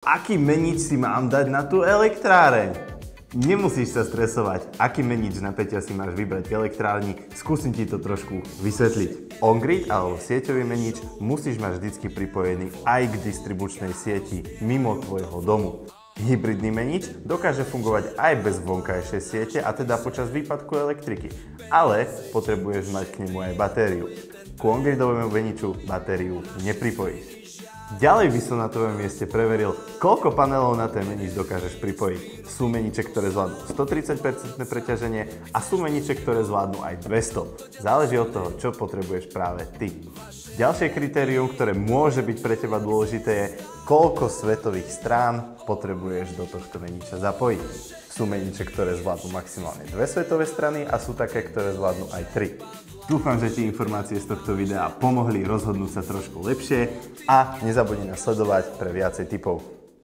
Aký menič si mám dať na tú elektráreň? Nemusíš sa stresovať, aký menič napätia si máš vybrať v elektrárni, skúsim ti to trošku vysvetliť. On-grid alebo sieťový menič musíš mať vždycky pripojený aj k distribučnej sieti mimo tvojho domu. Hybridný menič dokáže fungovať aj bez vonkajšej siete a teda počas výpadku elektriky, ale potrebuješ mať k nemu aj batériu. Ku on-gridovému meniču batériu nepripojíš. Ďalej by som na tvojom mieste preveril, koľko panelov na ten menič dokážeš pripojiť. Sú meniče, ktoré zvládnu 130% preťaženie a sú meniče, ktoré zvládnu aj 200. Záleží od toho, čo potrebuješ práve ty. Ďalšie kritérium, ktoré môže byť pre teba dôležité je, koľko svetových strán potrebuješ do tohto meniča zapojiť. Sú meniče, ktoré zvládnu maximálne 2 svetové strany a sú také, ktoré zvládnu aj 3. Dúfam, že ti informácie z tohto videa pomohli rozhodnúť sa trošku lepšie a nezabudni nás sledovať pre viacej tipov.